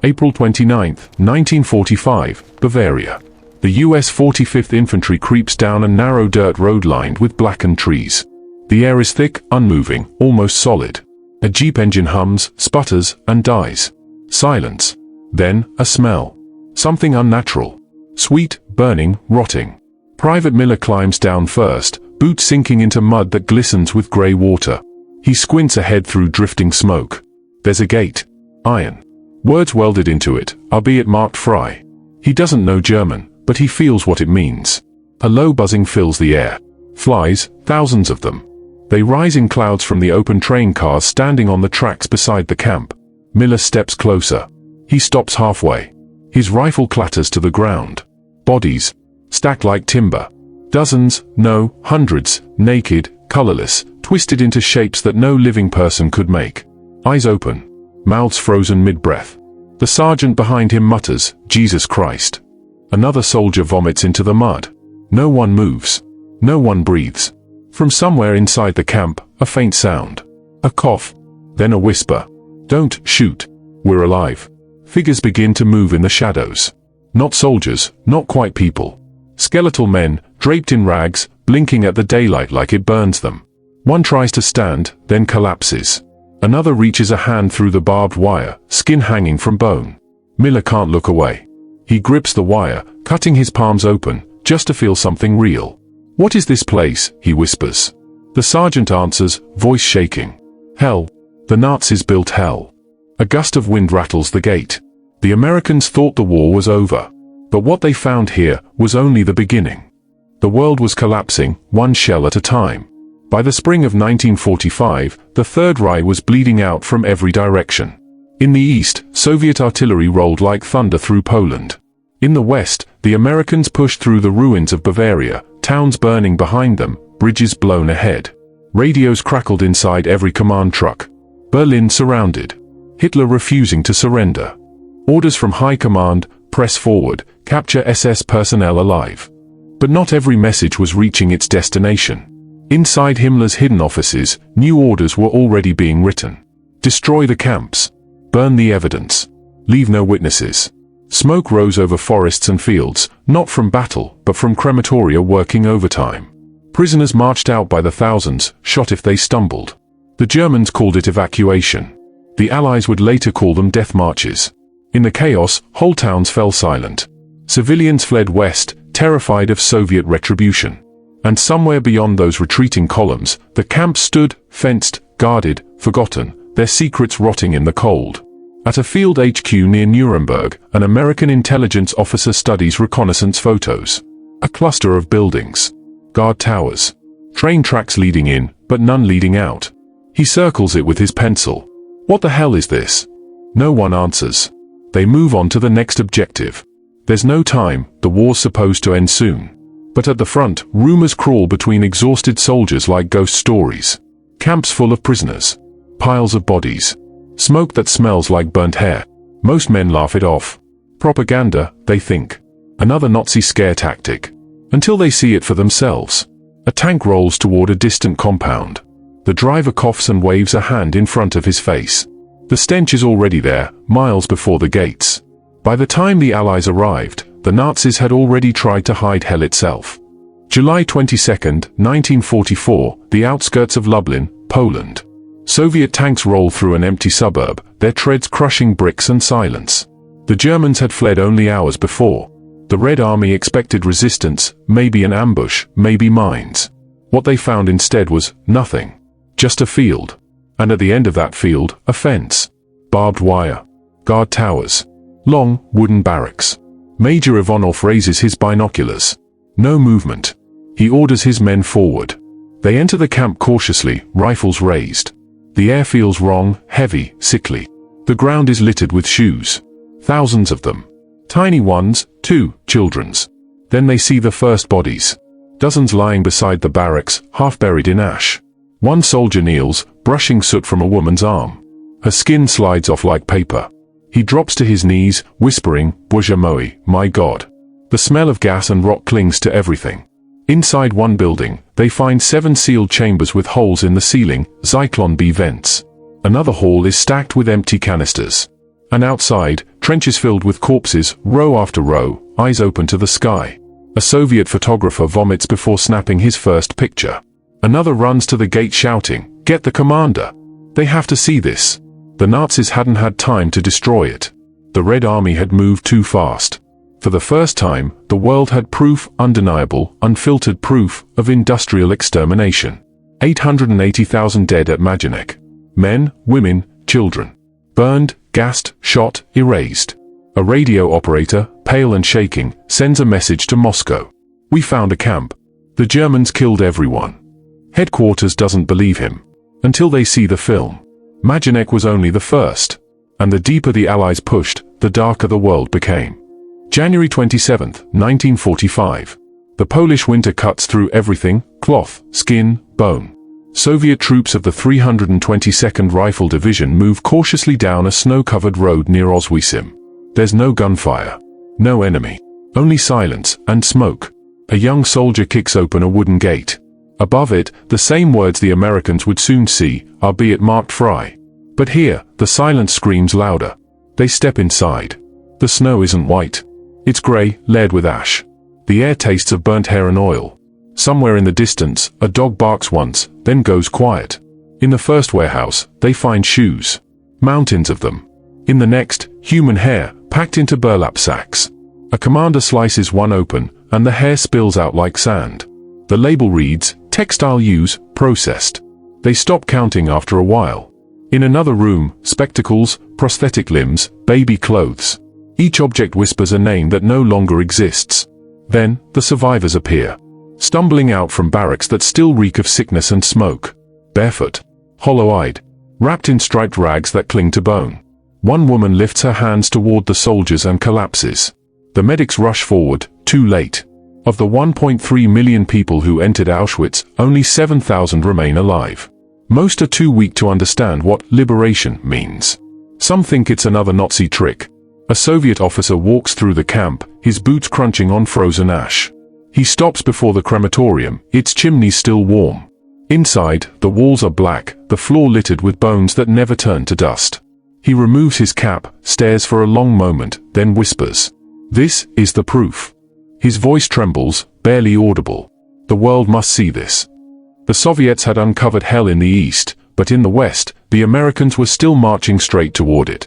April 29, 1945, Bavaria. The US 45th Infantry creeps down a narrow dirt road lined with blackened trees. The air is thick, unmoving, almost solid. A jeep engine hums, sputters, and dies. Silence. Then, a smell. Something unnatural. Sweet, burning, rotting. Private Miller climbs down first, boots sinking into mud that glistens with grey water. He squints ahead through drifting smoke. There's a gate. Iron. Words welded into it, albeit marked Fry. He doesn't know German, but he feels what it means. A low buzzing fills the air. Flies, thousands of them. They rise in clouds from the open train cars standing on the tracks beside the camp. Miller steps closer. He stops halfway. His rifle clatters to the ground. Bodies. Stacked like timber. Dozens, no, hundreds, naked, colorless, twisted into shapes that no living person could make. Eyes open. Mouths frozen mid-breath. The sergeant behind him mutters, "Jesus Christ." Another soldier vomits into the mud. No one moves. No one breathes. From somewhere inside the camp, a faint sound. A cough. Then a whisper. "Don't shoot. We're alive." Figures begin to move in the shadows. Not soldiers, not quite people. Skeletal men, draped in rags, blinking at the daylight like it burns them. One tries to stand, then collapses. Another reaches a hand through the barbed wire, skin hanging from bone. Miller can't look away. He grips the wire, cutting his palms open, just to feel something real. "What is this place?" he whispers. The sergeant answers, voice shaking. "Hell. The Nazis built hell." A gust of wind rattles the gate. The Americans thought the war was over. But what they found here was only the beginning. The world was collapsing, one shell at a time. By the spring of 1945, the Third Reich was bleeding out from every direction. In the east, Soviet artillery rolled like thunder through Poland. In the west, the Americans pushed through the ruins of Bavaria, towns burning behind them, bridges blown ahead. Radios crackled inside every command truck. Berlin surrounded. Hitler refusing to surrender. Orders from high command, press forward, capture SS personnel alive. But not every message was reaching its destination. Inside Himmler's hidden offices, new orders were already being written. Destroy the camps. Burn the evidence. Leave no witnesses. Smoke rose over forests and fields, not from battle, but from crematoria working overtime. Prisoners marched out by the thousands, shot if they stumbled. The Germans called it evacuation. The Allies would later call them death marches. In the chaos, whole towns fell silent. Civilians fled west, terrified of Soviet retribution. And somewhere beyond those retreating columns, the camps stood, fenced, guarded, forgotten, their secrets rotting in the cold. At a field HQ near Nuremberg, an American intelligence officer studies reconnaissance photos. A cluster of buildings. Guard towers. Train tracks leading in, but none leading out. He circles it with his pencil. What the hell is this? No one answers. They move on to the next objective. There's no time, the war's supposed to end soon. But at the front, rumors crawl between exhausted soldiers like ghost stories. Camps full of prisoners. Piles of bodies. Smoke that smells like burnt hair. Most men laugh it off. Propaganda, they think. Another Nazi scare tactic. Until they see it for themselves. A tank rolls toward a distant compound. The driver coughs and waves a hand in front of his face. The stench is already there, miles before the gates. By the time the Allies arrived, the Nazis had already tried to hide hell itself. July 22, 1944, the outskirts of Lublin, Poland. Soviet tanks roll through an empty suburb, their treads crushing bricks and silence. The Germans had fled only hours before. The Red Army expected resistance, maybe an ambush, maybe mines. What they found instead was nothing. Just a field. And at the end of that field, a fence. Barbed wire. Guard towers. Long, wooden barracks. Major Ivanov raises his binoculars. No movement. He orders his men forward. They enter the camp cautiously, rifles raised. The air feels wrong, heavy, sickly. The ground is littered with shoes. Thousands of them. Tiny ones, too, children's. Then they see the first bodies. Dozens lying beside the barracks, half buried in ash. One soldier kneels, brushing soot from a woman's arm. Her skin slides off like paper. He drops to his knees, whispering, "Bоже mой, my God." The smell of gas and rot clings to everything. Inside one building, they find 7 sealed chambers with holes in the ceiling, Zyklon B vents. Another hall is stacked with empty canisters. And outside, Trenches filled with corpses, row after row, eyes open to the sky. A Soviet photographer vomits before snapping his first picture. Another runs to the gate shouting, "Get the commander! They have to see this." The Nazis hadn't had time to destroy it. The Red Army had moved too fast. For the first time, the world had proof, undeniable, unfiltered proof, of industrial extermination. 880,000 dead at Majdanek. Men, women, children. Burned, gassed, shot, erased. A radio operator, pale and shaking, sends a message to Moscow. "We found a camp. The Germans killed everyone." Headquarters doesn't believe him. Until they see the film. Majdanek was only the first. And the deeper the Allies pushed, the darker the world became. January 27, 1945. The Polish winter cuts through everything: cloth, skin, bone. Soviet troops of the 322nd Rifle Division move cautiously down a snow-covered road near Oswiecim. There's no gunfire. No enemy. Only silence and smoke. A young soldier kicks open a wooden gate. Above it, the same words the Americans would soon see, albeit marked fry. But here, the silence screams louder. They step inside. The snow isn't white. It's grey, layered with ash. The air tastes of burnt hair and oil. Somewhere in the distance, a dog barks once, then goes quiet. In the first warehouse, they find shoes. Mountains of them. In the next, human hair, packed into burlap sacks. A commander slices one open, and the hair spills out like sand. The label reads, "Textile use, processed." They stop counting after a while. In another room, spectacles, prosthetic limbs, baby clothes. Each object whispers a name that no longer exists. Then, the survivors appear. Stumbling out from barracks that still reek of sickness and smoke. Barefoot. Hollow-eyed. Wrapped in striped rags that cling to bone. One woman lifts her hands toward the soldiers and collapses. The medics rush forward, too late. Of the 1.3 million people who entered Auschwitz, only 7,000 remain alive. Most are too weak to understand what liberation means. Some think it's another Nazi trick. A Soviet officer walks through the camp, his boots crunching on frozen ash. He stops before the crematorium, its chimneys still warm. Inside, the walls are black, the floor littered with bones that never turn to dust. He removes his cap, stares for a long moment, then whispers, "This is the proof." His voice trembles, barely audible. The world must see this. The Soviets had uncovered hell in the east, but in the west, the Americans were still marching straight toward it.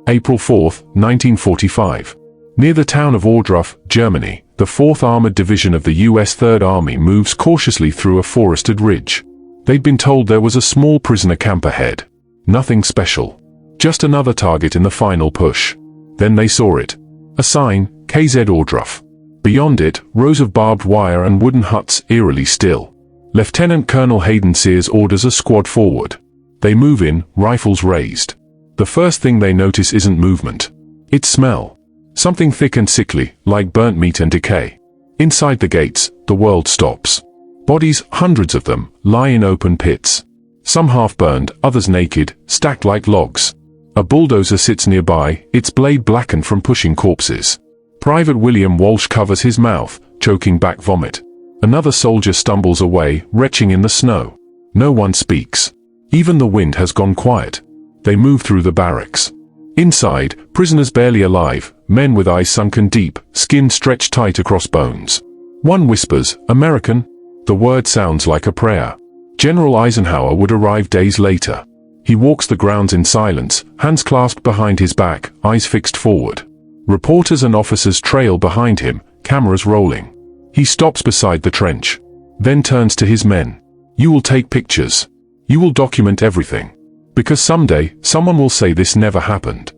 April 4, 1945. Near the town of Ohrdruf, Germany, the 4th Armored Division of the U.S. 3rd Army moves cautiously through a forested ridge. They'd been told there was a small prisoner camp ahead. Nothing special. Just another target in the final push. Then they saw it. A sign, KZ Ohrdruf. Beyond it, rows of barbed wire and wooden huts, eerily still. Lieutenant Colonel Hayden Sears orders a squad forward. They move in, rifles raised. The first thing they notice isn't movement. It's smell. Something thick and sickly, like burnt meat and decay. Inside the gates, the world stops. Bodies, hundreds of them, lie in open pits. Some half-burned, others naked, stacked like logs. A bulldozer sits nearby, its blade blackened from pushing corpses. Private William Walsh covers his mouth, choking back vomit. Another soldier stumbles away, retching in the snow. No one speaks. Even the wind has gone quiet. They move through the barracks. Inside, prisoners barely alive, men with eyes sunken deep, skin stretched tight across bones. One whispers, "American?" The word sounds like a prayer. General Eisenhower would arrive days later. He walks the grounds in silence, hands clasped behind his back, eyes fixed forward. Reporters and officers trail behind him, cameras rolling. He stops beside the trench. Then turns to his men. "You will take pictures. You will document everything. Because someday, someone will say this never happened."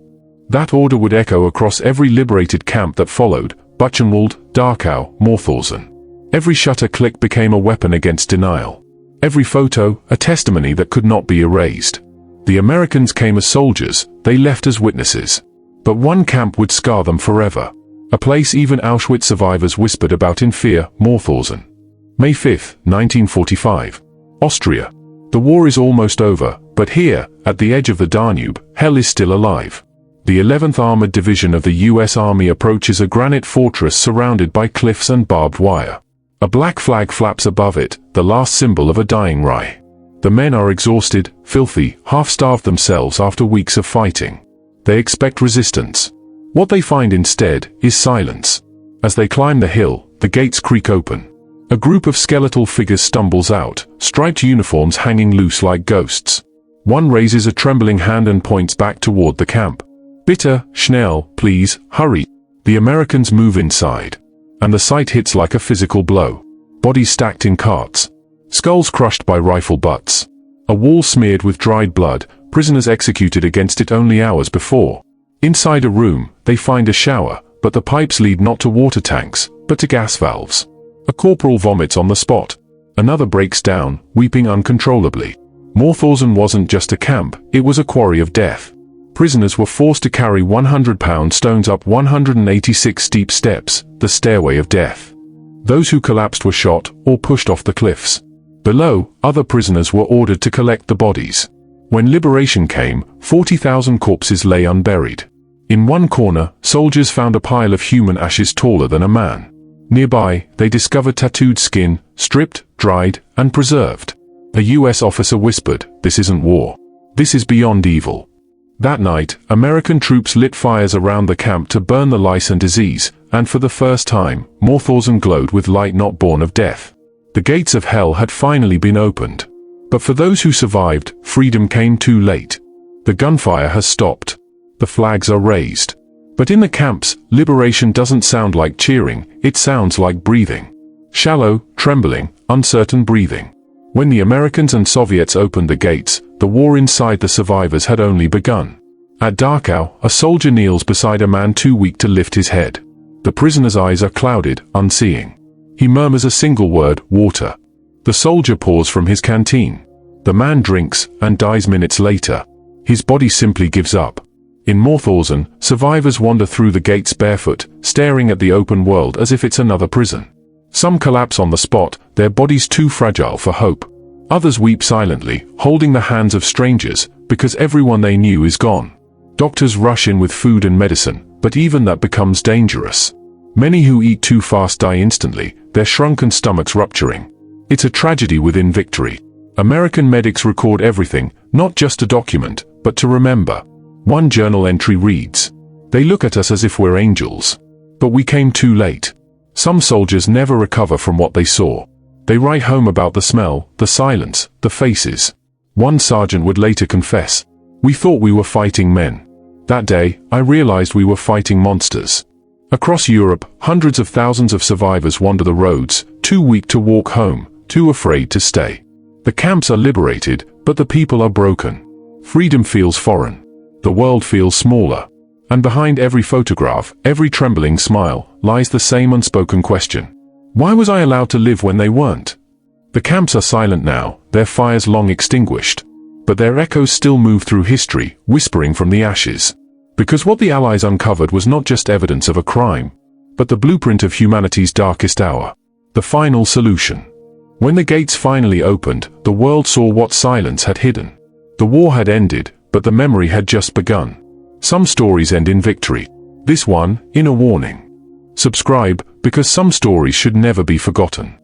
That order would echo across every liberated camp that followed: Buchenwald, Dachau, Mauthausen. Every shutter click became a weapon against denial. Every photo, a testimony that could not be erased. The Americans came as soldiers, they left as witnesses. But one camp would scar them forever. A place even Auschwitz survivors whispered about in fear: Mauthausen. May 5, 1945. Austria. The war is almost over, but here, at the edge of the Danube, hell is still alive. The 11th Armored Division of the U.S. Army approaches a granite fortress surrounded by cliffs and barbed wire. A black flag flaps above it, the last symbol of a dying Reich. The men are exhausted, filthy, half-starved themselves after weeks of fighting. They expect resistance. What they find instead is silence. As they climb the hill, the gates creak open. A group of skeletal figures stumbles out, striped uniforms hanging loose like ghosts. One raises a trembling hand and points back toward the camp. "Bitte, schnell, please, hurry." The Americans move inside. And the sight hits like a physical blow. Bodies stacked in carts. Skulls crushed by rifle butts. A wall smeared with dried blood, prisoners executed against it only hours before. Inside a room, they find a shower, but the pipes lead not to water tanks, but to gas valves. A corporal vomits on the spot. Another breaks down, weeping uncontrollably. Mauthausen wasn't just a camp, it was a quarry of death. Prisoners were forced to carry 100-pound stones up 186 steep steps, the stairway of death. Those who collapsed were shot or pushed off the cliffs. Below, other prisoners were ordered to collect the bodies. When liberation came, 40,000 corpses lay unburied. In one corner, soldiers found a pile of human ashes taller than a man. Nearby, they discovered tattooed skin, stripped, dried, and preserved. A US officer whispered, "This isn't war. This is beyond evil." That night, American troops lit fires around the camp to burn the lice and disease, and for the first time, Mauthausen glowed with light not born of death. The gates of hell had finally been opened. But for those who survived, freedom came too late. The gunfire has stopped. The flags are raised. But in the camps, liberation doesn't sound like cheering, it sounds like breathing. Shallow, trembling, uncertain breathing. When the Americans and Soviets opened the gates, the war inside the survivors had only begun. At Dachau, a soldier kneels beside a man too weak to lift his head. The prisoner's eyes are clouded, unseeing. He murmurs a single word, "water." The soldier pours from his canteen. The man drinks, and dies minutes later. His body simply gives up. In Mauthausen, survivors wander through the gates barefoot, staring at the open world as if it's another prison. Some collapse on the spot, their bodies too fragile for hope. Others weep silently, holding the hands of strangers, because everyone they knew is gone. Doctors rush in with food and medicine, but even that becomes dangerous. Many who eat too fast die instantly, their shrunken stomachs rupturing. It's a tragedy within victory. American medics record everything, not just to document, but to remember. One journal entry reads, "They look at us as if we're angels. But we came too late." Some soldiers never recover from what they saw. They write home about the smell, the silence, the faces. One sergeant would later confess, "We thought we were fighting men. That day, I realized we were fighting monsters." Across Europe, hundreds of thousands of survivors wander the roads, too weak to walk home, too afraid to stay. The camps are liberated, but the people are broken. Freedom feels foreign. The world feels smaller. And behind every photograph, every trembling smile, lies the same unspoken question. Why was I allowed to live when they weren't? The camps are silent now, their fires long extinguished. But their echoes still move through history, whispering from the ashes. Because what the Allies uncovered was not just evidence of a crime, but the blueprint of humanity's darkest hour. The final solution. When the gates finally opened, the world saw what silence had hidden. The war had ended, but the memory had just begun. Some stories end in victory. This one, in a warning. Subscribe, because some stories should never be forgotten.